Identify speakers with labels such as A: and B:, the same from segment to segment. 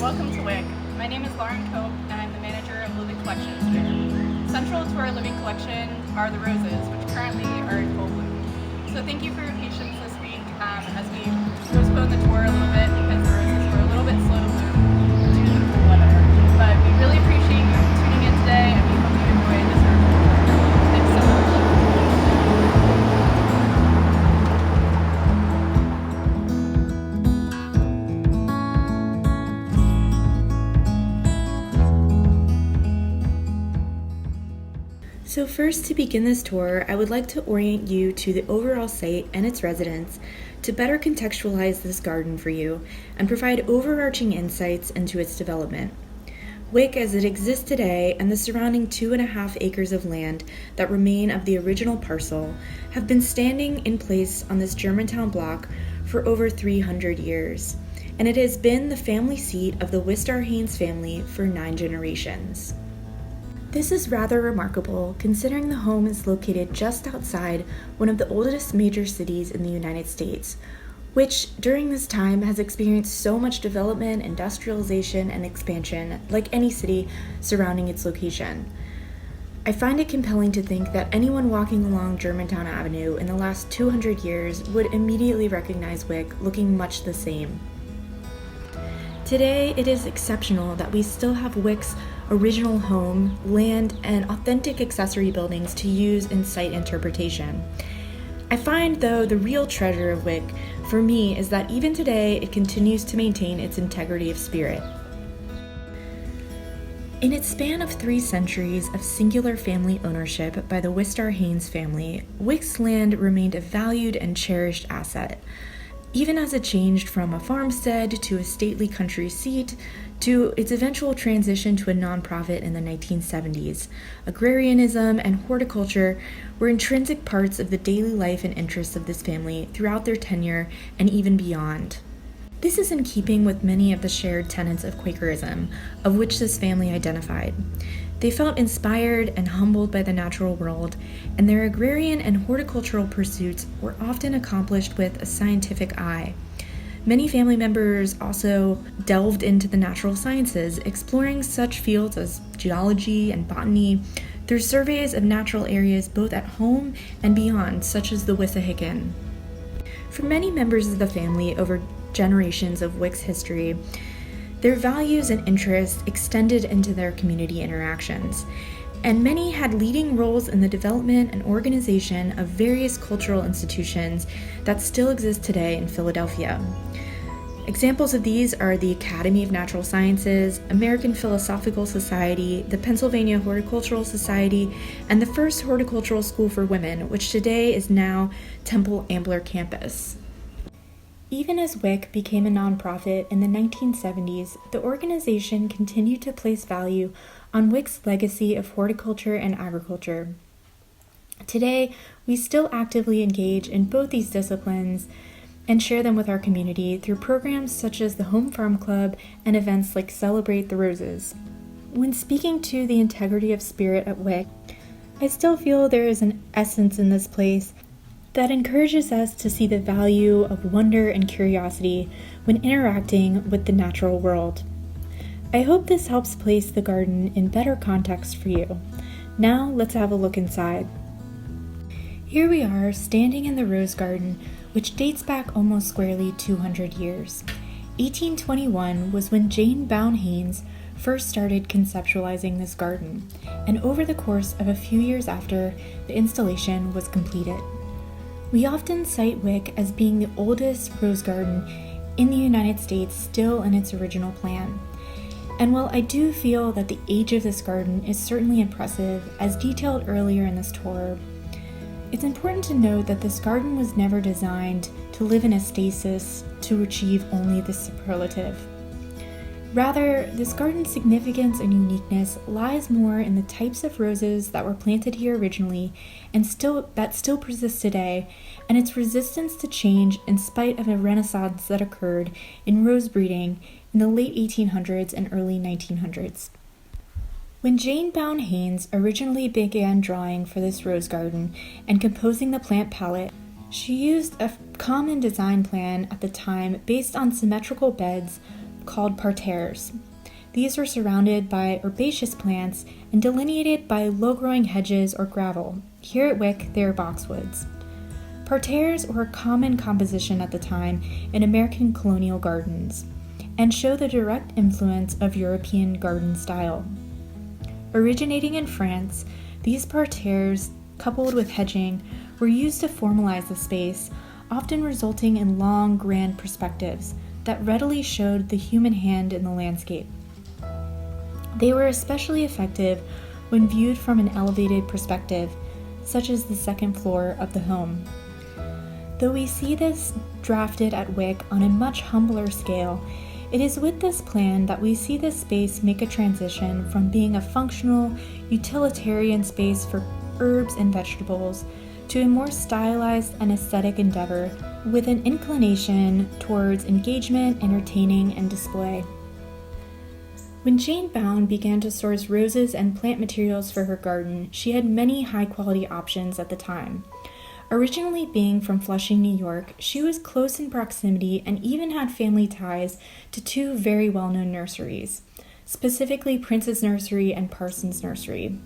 A: welcome to Wyck. My name is Lauren Kope, and I'm the manager of Living Collections here. Central to our living collection are the roses, which currently are in full bloom. So thank you for your patience this week as we postponed the tour a little bit because the roses were a little bit slow to bloom due to the cool weather. But we really appreciate you tuning in today, and we hope you enjoy this virtual tour. Thanks so much.
B: So first, to begin this tour, I would like to orient you to the overall site and its residents to better contextualize this garden for you and provide overarching insights into its development. Wyck, as it exists today, and the surrounding 2.5 acres of land that remain of the original parcel have been standing in place on this Germantown block for over 300 years, and it has been the family seat of the Wistar-Haynes family for 9 generations. This is rather remarkable considering the home is located just outside one of the oldest major cities in the United States, which during this time has experienced so much development, industrialization, and expansion like any city surrounding its location. I find it compelling to think that anyone walking along Germantown Avenue in the last 200 years would immediately recognize Wyck looking much the same. Today, it is exceptional that we still have Wyck's original home, land, and authentic accessory buildings to use in site interpretation. I find, though, the real treasure of Wyck, for me, is that even today it continues to maintain its integrity of spirit. In its span of 3 centuries of singular family ownership by the Wistar-Haynes family, Wyck's land remained a valued and cherished asset, even as it changed from a farmstead to a stately country seat to its eventual transition to a nonprofit in the 1970s. Agrarianism and horticulture were intrinsic parts of the daily life and interests of this family throughout their tenure and even beyond. This is in keeping with many of the shared tenets of Quakerism, of which this family identified. They felt inspired and humbled by the natural world, and their agrarian and horticultural pursuits were often accomplished with a scientific eye. Many family members also delved into the natural sciences, exploring such fields as geology and botany through surveys of natural areas both at home and beyond, such as the Wissahickon. For many members of the family over generations of Wyck's history, their values and interests extended into their community interactions, and many had leading roles in the development and organization of various cultural institutions that still exist today in Philadelphia. Examples of these are the Academy of Natural Sciences, American Philosophical Society, the Pennsylvania Horticultural Society, and the first horticultural school for women, which today is now Temple Ambler Campus. Even as Wyck became a nonprofit in the 1970s, the organization continued to place value on Wyck's legacy of horticulture and agriculture. Today, we still actively engage in both these disciplines and share them with our community through programs such as the Home Farm Club and events like Celebrate the Roses. When speaking to the integrity of spirit at Wyck, I still feel there is an essence in this place that encourages us to see the value of wonder and curiosity when interacting with the natural world. I hope this helps place the garden in better context for you. Now let's have a look inside. Here we are, standing in the rose garden, which dates back almost squarely 200 years. 1821 was when Jane Bown Haynes first started conceptualizing this garden, and over the course of a few years after, the installation was completed. We often cite Wyck as being the oldest rose garden in the United States still in its original plan. And while I do feel that the age of this garden is certainly impressive, as detailed earlier in this tour, it's important to note that this garden was never designed to live in a stasis to achieve only this superlative. Rather, this garden's significance and uniqueness lies more in the types of roses that were planted here originally and still persist today, and its resistance to change in spite of a renaissance that occurred in rose breeding in the late 1800s and early 1900s. When Jane Bown Haynes originally began drawing for this rose garden and composing the plant palette, she used a common design plan at the time based on symmetrical beds called parterres. These were surrounded by herbaceous plants and delineated by low-growing hedges or gravel. Here at Wyck, they are boxwoods. Parterres were a common composition at the time in American colonial gardens and show the direct influence of European garden style. Originating in France, these parterres, coupled with hedging, were used to formalize the space, often resulting in long, grand perspectives that readily showed the human hand in the landscape. They were especially effective when viewed from an elevated perspective, such as the second floor of the home. Though we see this drafted at Wyck on a much humbler scale, it is with this plan that we see this space make a transition from being a functional, utilitarian space for herbs and vegetables to a more stylized and aesthetic endeavor with an inclination towards engagement, entertaining, and display. When Jane Bound began to source roses and plant materials for her garden, she had many high-quality options at the time. Originally being from Flushing, New York, she was close in proximity and even had family ties to two very well-known nurseries, specifically Prince's Nursery and Parsons Nursery.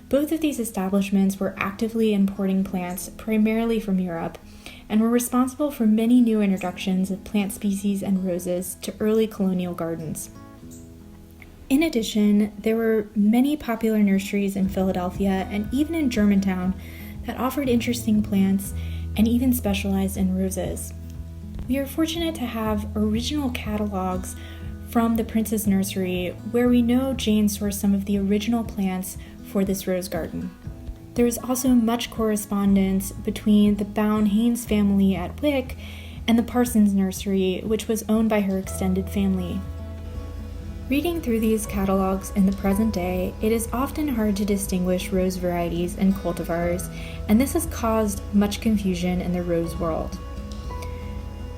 B: Both of these establishments were actively importing plants primarily from Europe and were responsible for many new introductions of plant species and roses to early colonial gardens. In addition, there were many popular nurseries in Philadelphia and even in Germantown that offered interesting plants and even specialized in roses. We are fortunate to have original catalogs from the Prince's Nursery where we know Jane sourced some of the original plants for this rose garden. There is also much correspondence between the Bound-Haynes family at Wyck and the Parsons Nursery, which was owned by her extended family. Reading through these catalogs in the present day, it is often hard to distinguish rose varieties and cultivars, and this has caused much confusion in the rose world.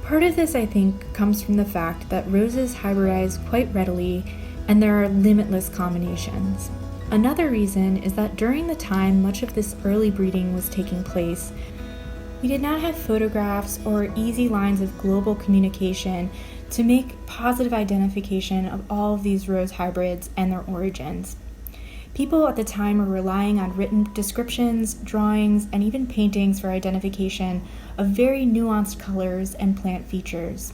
B: Part of this, I think, comes from the fact that roses hybridize quite readily and there are limitless combinations. Another reason is that during the time much of this early breeding was taking place, we did not have photographs or easy lines of global communication to make positive identification of all of these rose hybrids and their origins. People at the time were relying on written descriptions, drawings, and even paintings for identification of very nuanced colors and plant features.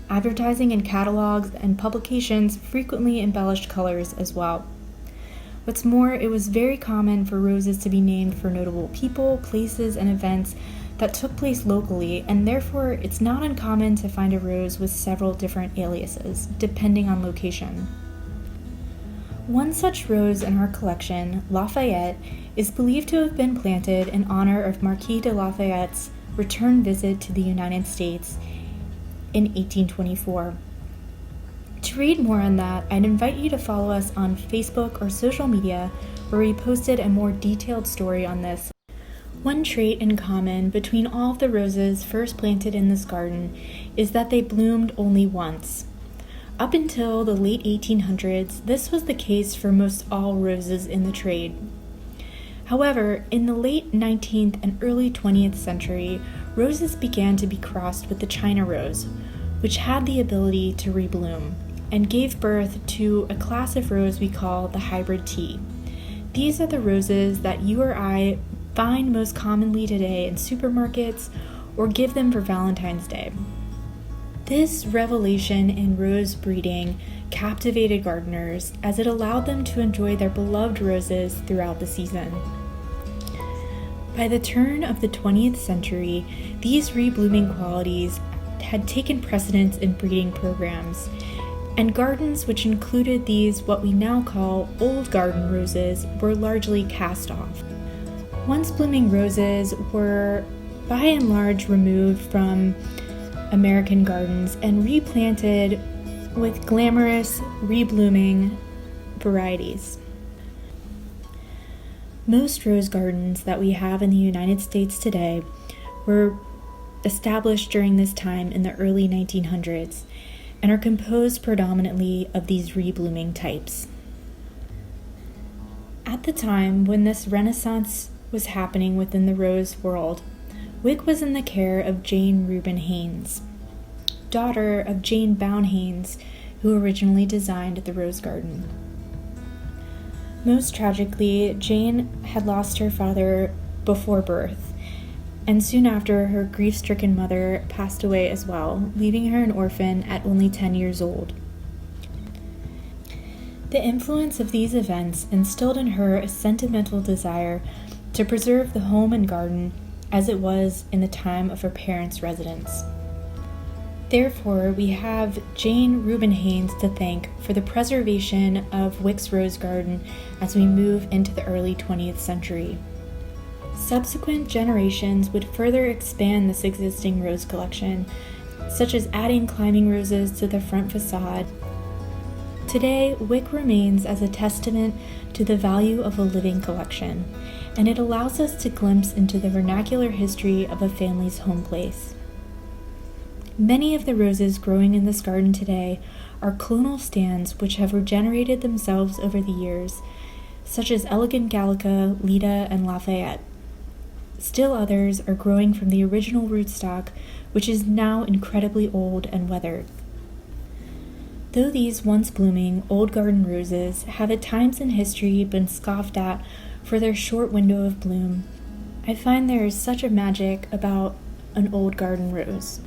B: Advertising in catalogs and publications frequently embellished colors as well. What's more, it was very common for roses to be named for notable people, places, and events that took place locally, and therefore it's not uncommon to find a rose with several different aliases, depending on location. One such rose in our collection, Lafayette, is believed to have been planted in honor of Marquis de Lafayette's return visit to the United States in 1824. To read more on that, I'd invite you to follow us on Facebook or social media, where we posted a more detailed story on this. One trait in common between all of the roses first planted in this garden is that they bloomed only once. Up until the late 1800s, this was the case for most all roses in the trade. However, in the late 19th and early 20th century, roses began to be crossed with the China rose, which had the ability to rebloom, and gave birth to a class of rose we call the hybrid tea. These are the roses that you or I find most commonly today in supermarkets or give them for Valentine's Day. This revelation in rose breeding captivated gardeners as it allowed them to enjoy their beloved roses throughout the season. By the turn of the 20th century, these reblooming qualities had taken precedence in breeding programs, and gardens which included these what we now call old garden roses were largely cast off. Once blooming roses were by and large removed from American gardens and replanted with glamorous, reblooming varieties. Most rose gardens that we have in the United States today were established during this time in the early 1900s and are composed predominantly of these reblooming types. At the time when this renaissance was happening within the rose world, Wyck was in the care of Jane Reuben Haynes. daughter of Jane Bownhains, who originally designed the rose garden. Most tragically, Jane had lost her father before birth, and soon after, her grief-stricken mother passed away as well, leaving her an orphan at only 10 years old. The influence of these events instilled in her a sentimental desire to preserve the home and garden as it was in the time of her parents' residence. Therefore, we have Jane Rubenhains to thank for the preservation of Wyck's Rose Garden as we move into the early 20th century. Subsequent generations would further expand this existing rose collection, such as adding climbing roses to the front facade. Today, Wyck remains as a testament to the value of a living collection, and it allows us to glimpse into the vernacular history of a family's home place. Many of the roses growing in this garden today are clonal stands which have regenerated themselves over the years, such as Elegant Gallica, Leda, and Lafayette. Still others are growing from the original rootstock, which is now incredibly old and weathered. Though these once blooming old garden roses have at times in history been scoffed at for their short window of bloom, I find there is such a magic about an old garden rose.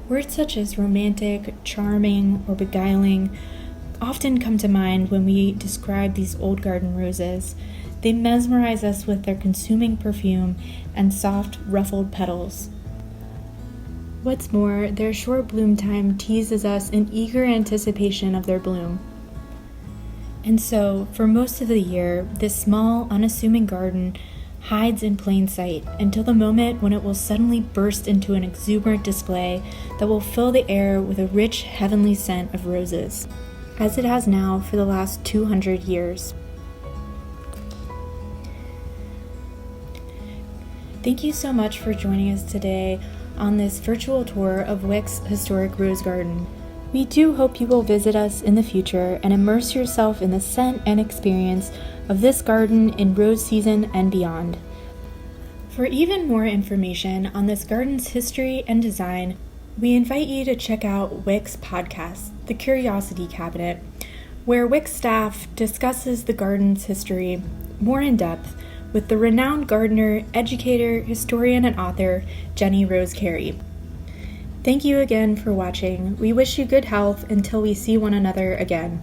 B: Words such as romantic, charming, or beguiling often come to mind when we describe these old garden roses. They mesmerize us with their consuming perfume and soft, ruffled petals. What's more, their short bloom time teases us in eager anticipation of their bloom. And so, for most of the year, this small, unassuming garden hides in plain sight until the moment when it will suddenly burst into an exuberant display that will fill the air with a rich, heavenly scent of roses, as it has now for the last 200 years. Thank you so much for joining us today on this virtual tour of Wyck's historic rose garden. We do hope you will visit us in the future and immerse yourself in the scent and experience of this garden in rose season and beyond. For even more information on this garden's history and design, we invite you to check out Wyck's podcast, The Curiosity Cabinet, where Wyck staff discusses the garden's history more in depth with the renowned gardener, educator, historian, and author, Jenny Rose Carey. Thank you again for watching. We wish you good health until we see one another again.